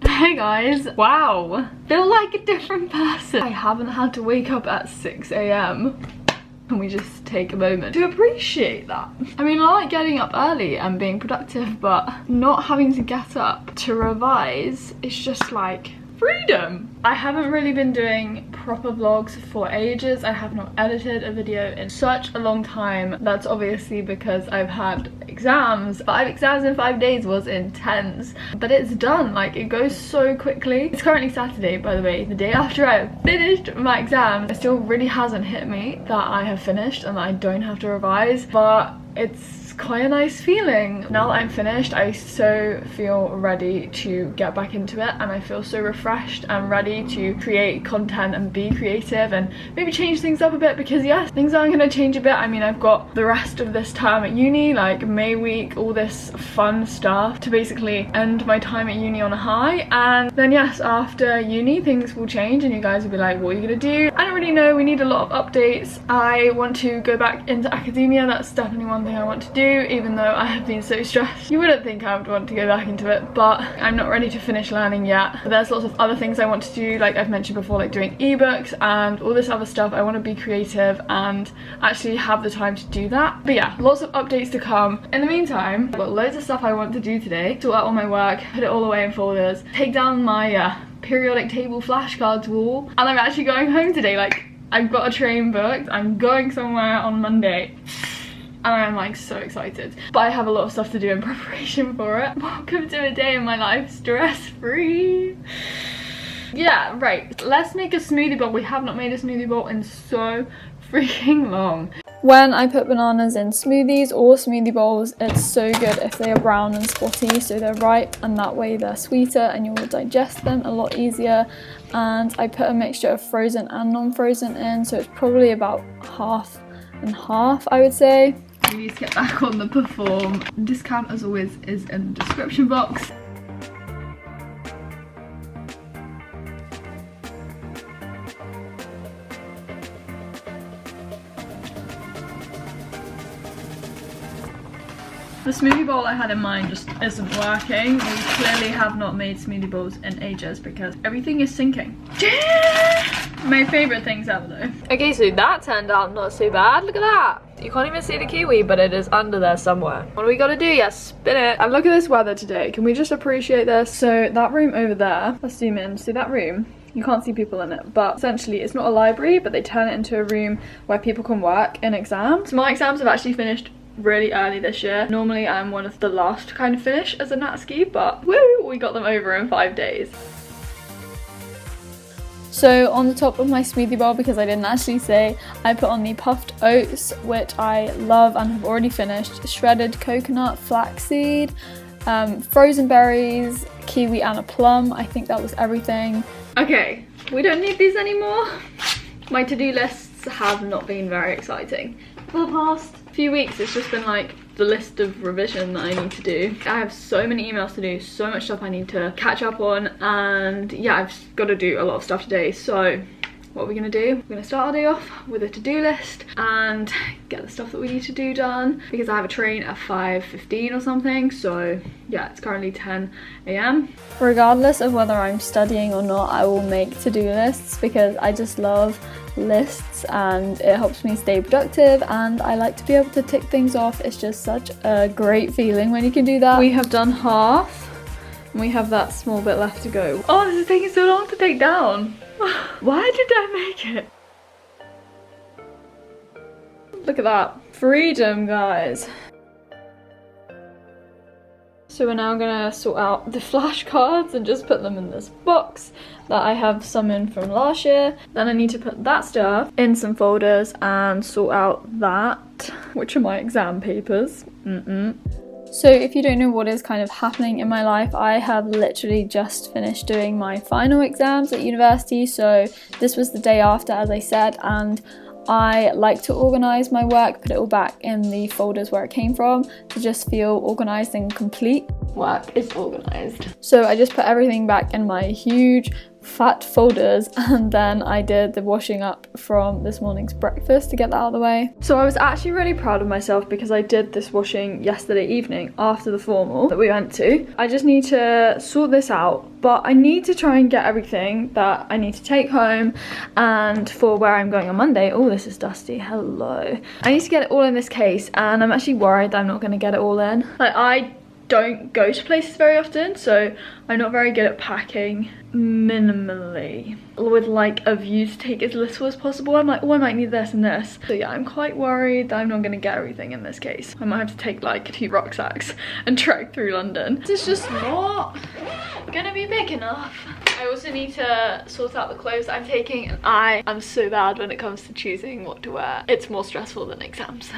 Hey guys, wow, feel like a different person. I haven't had to wake up at 6 AM. Can we just take a moment to appreciate that? I mean, I like getting up early and being productive, but not having to get up to revise is just like freedom. I haven't really been doing proper vlogs for ages. I have not edited a video in such a long time. That's obviously because I've had exams. 5 exams in 5 days was intense, but it's done. Like, it goes so quickly. It's currently Saturday, by the way, the day after I finished my exam. It still really hasn't hit me that I have finished and that I don't have to revise, but it's quite a nice feeling. Now that I'm finished, I so feel ready to get back into it, and I feel so refreshed and ready to create content and be creative and maybe change things up a bit, because yes, things are going to change a bit. I mean, I've got the rest of this term at uni, like May week, all this fun stuff to basically end my time at uni on a high, and then yes, after uni things will change and you guys will be like, what are you gonna do? I don't really know. We need a lot of updates. I want to go back into academia. That's definitely one thing I want to do, even though I have been so stressed. You wouldn't think I would want to go back into it, but I'm not ready to finish learning yet. But there's lots of other things I want to do, like I've mentioned before, like doing ebooks and all this other stuff. I want to be creative and actually have the time to do that. But yeah, lots of updates to come. In the meantime, I've got loads of stuff I want to do today. Sort out all my work, put it all away in folders, take down my periodic table flashcards wall, and I'm actually going home today. Like, I've got a train booked. I'm going somewhere on Monday. And I'm like so excited, but I have a lot of stuff to do in preparation for it. Welcome to a day in my life stress-free. Yeah, right, let's make a smoothie bowl. We have not made a smoothie bowl in so freaking long. When I put bananas in smoothies or smoothie bowls, it's so good if they are brown and spotty, so they're ripe, and that way they're sweeter and you'll digest them a lot easier. And I put a mixture of frozen and non-frozen in, so it's probably about half and half, I would say. We need to get back on the Perform. Discount, as always, is in the description box. The smoothie bowl I had in mind just isn't working. We clearly have not made smoothie bowls in ages because everything is sinking. My favourite things ever though. Okay, so that turned out not so bad. Look at that. You can't even see the kiwi, but it is under there somewhere. What do we gotta do? Yes, spin it. And look at this weather today. Can we just appreciate this? So that room over there, let's zoom in. See that room? You can't see people in it, but essentially it's not a library, but they turn it into a room where people can work in exams. My exams have actually finished really early this year. Normally I'm one of the last to kind of finish as a Natski, but woo, we got them over in 5 days. So on the top of my smoothie bowl, because I didn't actually say, I put on the puffed oats, which I love and have already finished, shredded coconut, flaxseed, frozen berries, kiwi and a plum. I think that was everything. Okay, we don't need these anymore. My to-do lists have not been very exciting. For the past few weeks, it's just been like the list of revision that I need to do. I have so many emails to do, so much stuff I need to catch up on, and yeah, I've got to do a lot of stuff today, so what we're gonna do. We're gonna start our day off with a to-do list and get the stuff that we need to do done, because I have a train at 5:15 or something. So yeah, it's currently 10 AM. Regardless of whether I'm studying or not, I will make to-do lists because I just love lists and it helps me stay productive, and I like to be able to tick things off. It's just such a great feeling when you can do that. We have done half and we have that small bit left to go. Oh, this is taking so long to take down. Why did I make it? Look at that. Freedom, guys. So we're now gonna sort out the flashcards and just put them in this box that I have some in from last year. Then I need to put that stuff in some folders and sort out that, which are my exam papers. So if you don't know what is kind of happening in my life, I have literally just finished doing my final exams at university. So this was the day after, as I said, and I like to organise my work, put it all back in the folders where it came from to just feel organised and complete. Work is organised. So I just put everything back in my huge fat folders, and then I did the washing up from this morning's breakfast to get that out of the way. So I was actually really proud of myself because I did this washing yesterday evening after the formal that we went to. I just need to sort this out, but I need to try and get everything that I need to take home and for where I'm going on Monday. Oh, this is dusty. Hello. I need to get it all in this case, and I'm actually worried that I'm not going to get it all in. Like, I don't go to places very often, so I'm not very good at packing minimally with like a view to take as little as possible. I'm like, oh, I might need this and this. So yeah, I'm quite worried that I'm not going to get everything in this case. I might have to take like 2 rucksacks and trek through London. This is just not gonna be big enough. I also need to sort out the clothes that I'm taking, and I am so bad when it comes to choosing what to wear. It's more stressful than exams.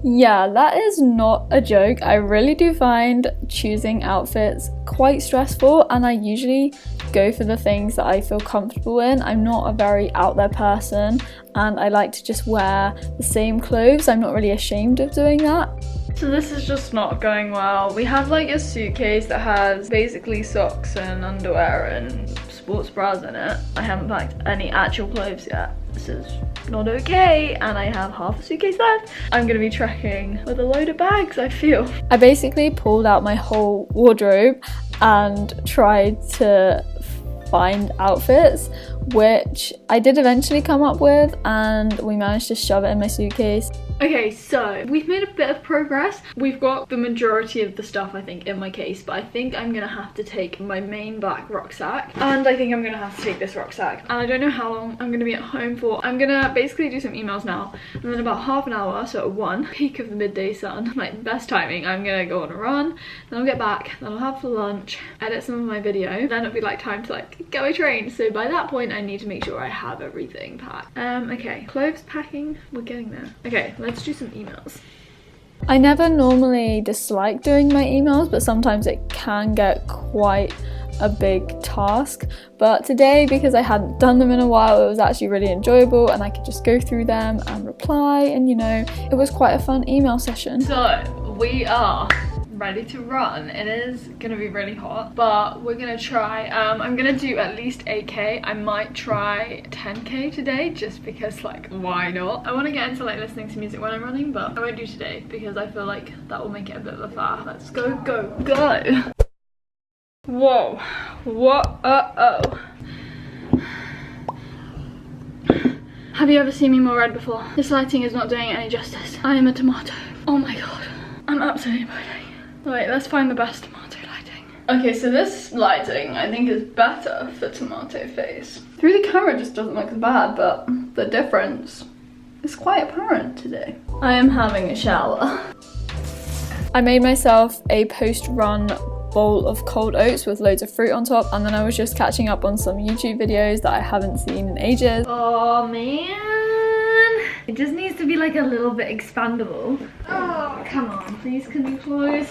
Yeah, that is not a joke. I really do find choosing outfits quite stressful, and I usually go for the things that I feel comfortable in. I'm not a very out there person, and I like to just wear the same clothes. I'm not really ashamed of doing that. So this is just not going well. We have like a suitcase that has basically socks and underwear and sports bras in it. I haven't packed any actual clothes yet. This is not okay, and I have half a suitcase left. I'm gonna be trekking with a load of bags, I feel. I basically pulled out my whole wardrobe and tried to find outfits, which I did eventually come up with, and we managed to shove it in my suitcase. Okay, so we've made a bit of progress. We've got the majority of the stuff, I think, in my case, but I think I'm gonna have to take my main black rucksack, and I think I'm gonna have to take this rucksack, and I don't know how long I'm gonna be at home for. I'm gonna basically do some emails now, and then about half an hour, so at 1, peak of the midday sun, like best timing, I'm gonna go on a run, then I'll get back, then I'll have for lunch, edit some of my video, then it'll be like time to like get my train. So by that point I need to make sure I have everything packed. Okay, clothes packing, we're getting there. Okay, let's do some emails. I never normally dislike doing my emails, but sometimes it can get quite a big task. But today, because I hadn't done them in a while, it was actually really enjoyable, and I could just go through them and reply, and you know, it was quite a fun email session. So we are ready to run. It is gonna be really hot, but we're gonna try. I'm gonna do at least 8k. I might try 10k today, just because, like, why not? I want to get into like listening to music when I'm running, but I won't do today because I feel like that will make it a bit of a faff. Let's go, go, go. Whoa, what? Uh-oh. Have you ever seen me more red before? This lighting is not doing it any justice. I am a tomato. Oh my god, I'm absolutely boiling. Wait, let's find the best tomato lighting. Okay, so this lighting I think is better for tomato face. Through the camera it just doesn't look as bad, but the difference is quite apparent today. I am having a shower. I made myself a post-run bowl of cold oats with loads of fruit on top, and then I was just catching up on some YouTube videos that I haven't seen in ages. Oh man, it just needs to be like a little bit expandable. Oh, come on, please can you close?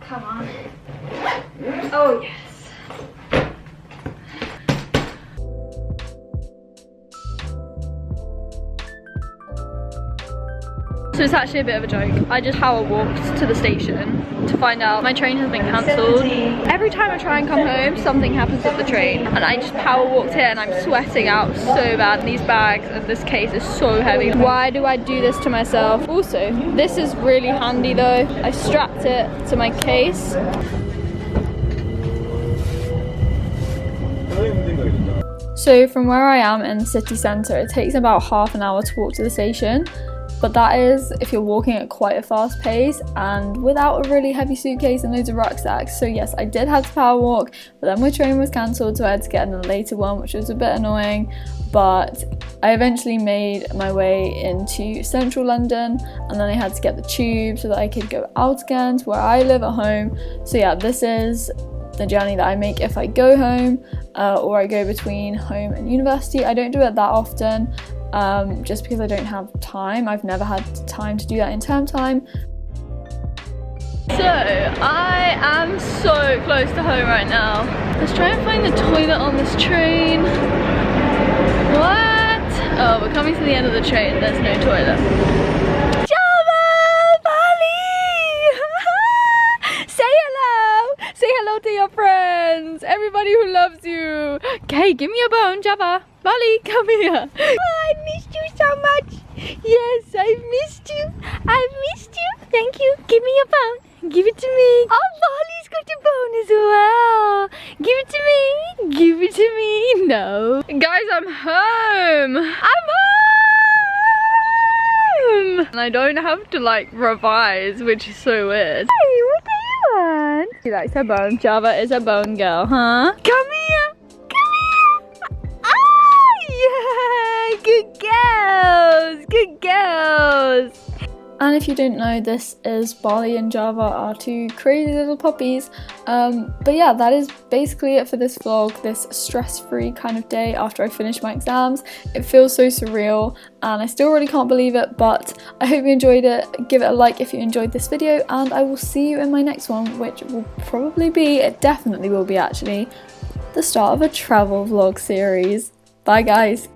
Come on. Oh yes. So it's actually a bit of a joke. I just power walked to the station to find out my train has been cancelled. Every time I try and come home, something happens with the train. And I just power walked here and I'm sweating out so bad. These bags and this case is so heavy. Why do I do this to myself? Also, this is really handy though. I strapped it to my case. So from where I am in the city centre, it takes about half an hour to walk to the station. But that is if you're walking at quite a fast pace and without a really heavy suitcase and loads of rucksacks. So yes, I did have to power walk, but then my train was cancelled, so I had to get in a later one, which was a bit annoying. But I eventually made my way into central London, and then I had to get the tube so that I could go out again to where I live at home. So yeah, this is the journey that I make if I go home or I go between home and university. I don't do it that often. Just because I don't have time. I've never had time to do that in term time. So I am so close to home right now. Let's try and find the toilet on this train. What? Oh, we're coming to the end of the train. There's no toilet. Java! Bali! Say hello! Say hello to your friends! Everybody who loves you! Okay, give me a bone, Java! Bali, come here! Oh, I missed you so much! Yes, I've missed you! I've missed you! Thank you! Give me a bone! Give it to me! Oh, Bali's got a bone as well! Give it to me! Give it to me! No! Guys, I'm home! I'm home! And I don't have to like revise, which is so weird. Hey, what do you want? She likes her bone. Java is a bone girl, huh? Come here! Good girls! Good girls! And if you didn't know, this is Bali and Java are two crazy little puppies. But yeah, that is basically it for this vlog, this stress-free kind of day after I finished my exams. It feels so surreal and I still really can't believe it, but I hope you enjoyed it. Give it a like if you enjoyed this video, and I will see you in my next one, which will probably be, it definitely will be actually, the start of a travel vlog series. Bye guys!